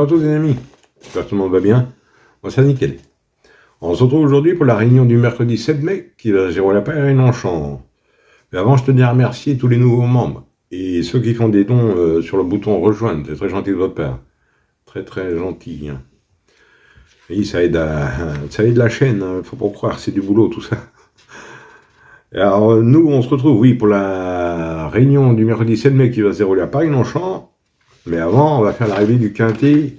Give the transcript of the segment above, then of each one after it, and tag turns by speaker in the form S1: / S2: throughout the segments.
S1: Bonjour à tous les amis, j'espère que tout le monde va bien. Moi c'est nickel. On se retrouve aujourd'hui pour la réunion du mercredi 7 mai qui va se dérouler à Paris-Longchamp. Mais avant je tenais à remercier tous les nouveaux membres et ceux qui font des dons sur le bouton rejoindre, c'est très gentil de votre part. Très très gentil. Hein. Et ça aide la chaîne, hein. Faut pas croire, c'est du boulot tout ça. Alors nous on se retrouve oui pour la réunion du mercredi 7 mai qui va se dérouler à Paris-Longchamp. Mais avant, on va faire l'arrivée du quintet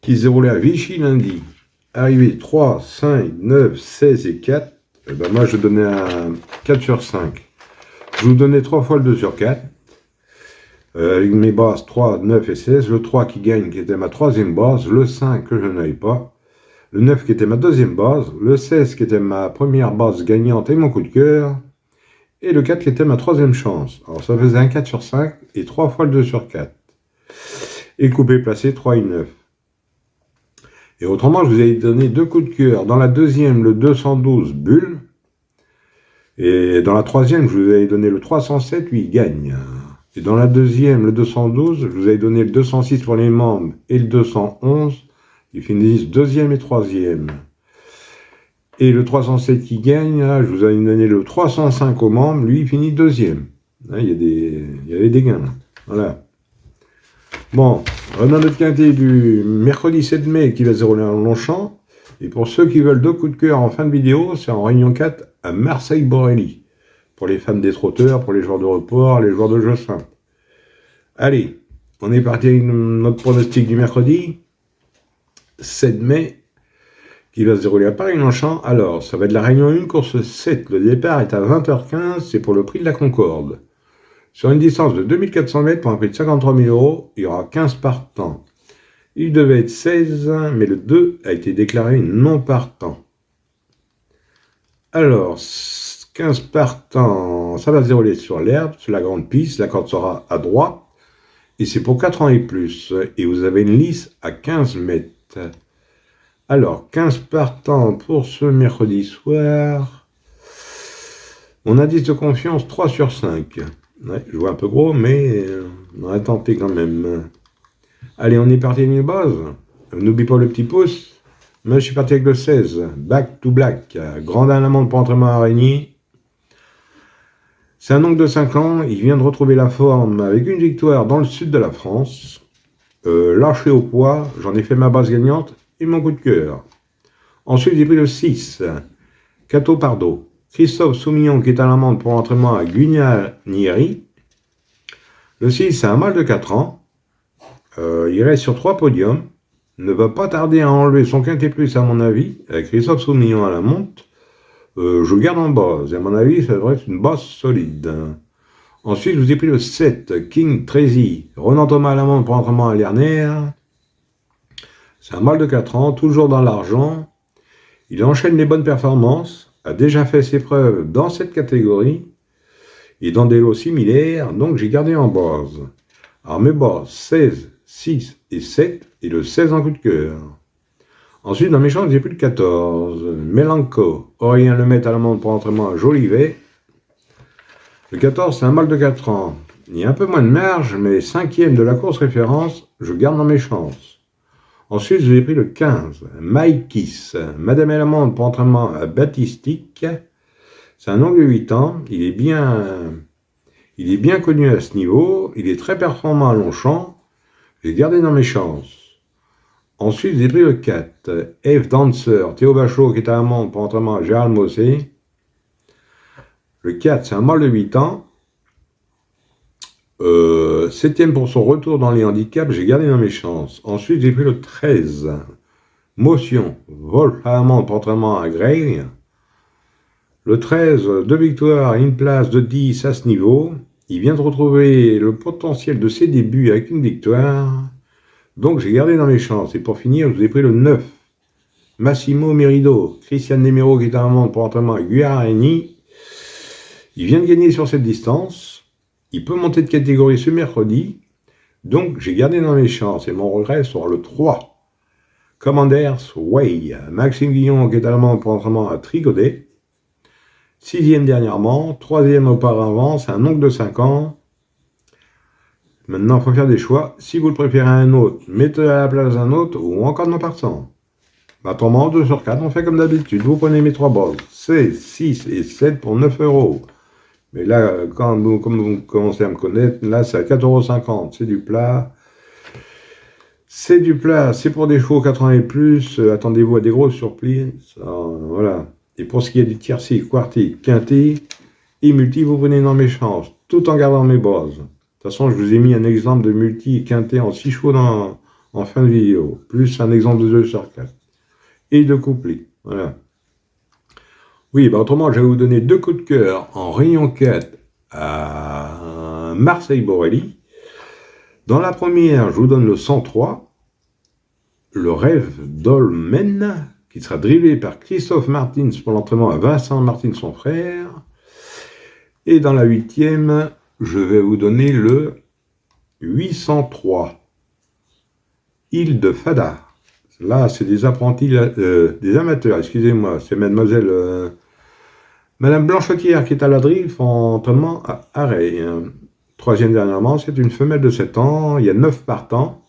S1: qui se déroulait à Vichy lundi. Arrivée 3, 5, 9, 16 et 4. Et ben moi, je donnais un 4 sur 5. Je vous donnais 3 fois le 2 sur 4. Avec mes bases 3, 9 et 16. Le 3 qui gagne, qui était ma troisième base. Le 5 que je n'avais pas. Le 9 qui était ma deuxième base. Le 16 qui était ma première base gagnante et mon coup de cœur. Et le 4 qui était ma troisième chance. Alors ça faisait un 4 sur 5 et 3 fois le 2 sur 4. Et coupé, placé 3 et 9. Et autrement, je vous ai donné 2 coups de cœur. Dans la deuxième, le 212 bulle. Et dans la troisième, je vous ai donné le 307, lui, il gagne. Et dans la deuxième, le 212, je vous ai donné le 206 pour les membres et le 211, qui finissent deuxième et troisième. Et le 307 qui gagne, je vous ai donné le 305 aux membres, lui, il finit deuxième. Il y avait des gains. Voilà. Bon, on a notre quintet du mercredi 7 mai qui va se dérouler à Longchamp. Et pour ceux qui veulent 2 coups de cœur en fin de vidéo, c'est en réunion 4 à Marseille-Borelli. Pour les fans des trotteurs, pour les joueurs de report, les joueurs de jeu simple. Allez, on est parti avec notre pronostic du mercredi 7 mai qui va se dérouler à Paris-Longchamp. Alors, ça va être la réunion 1, course 7. Le départ est à 20h15, c'est pour le prix de la Concorde. Sur une distance de 2400 mètres pour un prix de 53 000 €, il y aura 15 partants. Il devait être 16, mais le 2 a été déclaré non partant. Alors, 15 partants, ça va se dérouler sur l'herbe, sur la grande piste, la corde sera à droite, et c'est pour 4 ans et plus, et vous avez une lice à 15 mètres. Alors, 15 partants pour ce mercredi soir. Mon indice de confiance, 3 sur 5. Ouais, je vois un peu gros, mais on va tenter quand même. Allez, on est parti avec une base. N'oublie pas le petit pouce. Moi, je suis parti avec le 16. Back to Black. Grande amende pour entraînement araignée. C'est un oncle de 5 ans. Il vient de retrouver la forme avec une victoire dans le sud de la France. Lâché au poids. J'en ai fait ma base gagnante et mon coup de cœur. Ensuite, j'ai pris le 6. Cato Pardo. Christophe Soumillon qui est à l'amende pour entraînement à Gugnanieri. Le 6, c'est un mâle de 4 ans. Il reste sur 3 podiums. Ne va pas tarder à enlever son quintet plus à mon avis. Avec Christophe Soumillon à la monte. Je garde en base. Et à mon avis, ça devrait être une base solide. Ensuite, je vous ai pris le 7. King Trazy. Ronan Thomas à la monte pour entraînement à Lerner. C'est un mâle de 4 ans. Toujours dans l'argent. Il enchaîne les bonnes performances. A déjà fait ses preuves dans cette catégorie et dans des lots similaires, donc j'ai gardé en base. Alors mes bases 16, 6 et 7 et le 16 en coup de cœur. Ensuite dans mes chances j'ai plus de 14. Mélanco, Aurélien Lemaitre à l'amende pour entraînement à Jolivet. Le 14 c'est un mâle de 4 ans. Il y a un peu moins de marge, mais 5e de la course référence, je garde dans mes chances. Ensuite, j'ai pris le 15, Maïkis, Madame et l'amende pour entraînement à Baptistique. C'est un oncle de 8 ans, il est bien connu à ce niveau, il est très performant à Longchamp, j'ai gardé dans mes chances. Ensuite, j'ai pris le 4, F Dancer, Théo Bachot qui est à l'amende pour entraînement à Gérald Mossé. Le 4, c'est un mâle de 8 ans. 7e pour son retour dans les handicaps, j'ai gardé dans mes chances. Ensuite, j'ai pris le 13. Motion, Wolf à l'amende pour entraînement à Grey. Le 13, 2 victoires et une place de 10 à ce niveau. Il vient de retrouver le potentiel de ses débuts avec une victoire. Donc, j'ai gardé dans mes chances. Et pour finir, je vous ai pris le 9. Massimo Merido, Christian Nemiro qui est à l'amende pour entraînement à Guarani. Il vient de gagner sur cette distance. Il peut monter de catégorie ce mercredi, donc j'ai gardé dans mes chances et mon regret sur le 3. Commanders Way, Maxime Guillon qui est à l'amende pour entraînement à Trigodet. 6e dernièrement, 3e auparavant, c'est un oncle de 5 ans. Maintenant, il faut faire des choix. Si vous le préférez à un autre, mettez-le à la place d'un autre ou encore non partant. Autrement, 2 sur 4, on fait comme d'habitude. Vous prenez mes 3 bases, 16, 6 et 7 pour 9 euros. Mais là, comme vous commencez à me connaître, là, c'est à 4,50 €. C'est du plat. C'est du plat, c'est pour des chevaux 4 ans et plus. Attendez-vous à des grosses surprises. Voilà. Et pour ce qui est du tiercé, quarté, quinté et multi, vous prenez dans mes chances, tout en gardant mes bases. De toute façon, je vous ai mis un exemple de multi et quinté en 6 chevaux en fin de vidéo, plus un exemple de 2 sur 4. Et de couplet. Voilà. Oui, autrement, je vais vous donner 2 coups de cœur en Réunion 4 à Marseille-Borelli. Dans la première, je vous donne le 103, le rêve d'Olmen, qui sera drivé par Christophe Martins pour l'entraînement à Vincent Martins, son frère. Et dans la 8e, je vais vous donner le 803, Île de Fada. Là, c'est des apprentis, des amateurs, excusez-moi, c'est mademoiselle Madame Blanchotière qui est à la drive en entraînement à Arrêt. 3e dernièrement, c'est une femelle de 7 ans, il y a 9 partants.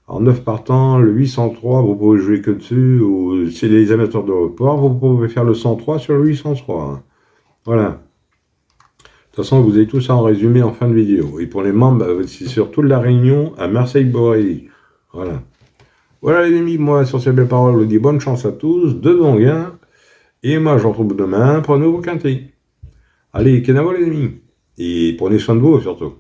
S1: En 9 partants, le 803, vous pouvez jouer que dessus, ou c'est les amateurs de report, vous pouvez faire le 103 sur le 803. Voilà. De toute façon, vous avez tout ça en résumé en fin de vidéo. Et pour les membres, c'est sur toute la Réunion à Marseille-Borelli. Voilà. Voilà les amis, moi sur ces belles paroles, je vous dis bonne chance à tous, de bons gains. Et moi, je vous retrouve demain pour un nouveau quintet. Allez, kenavo les amis. Et prenez soin de vous surtout.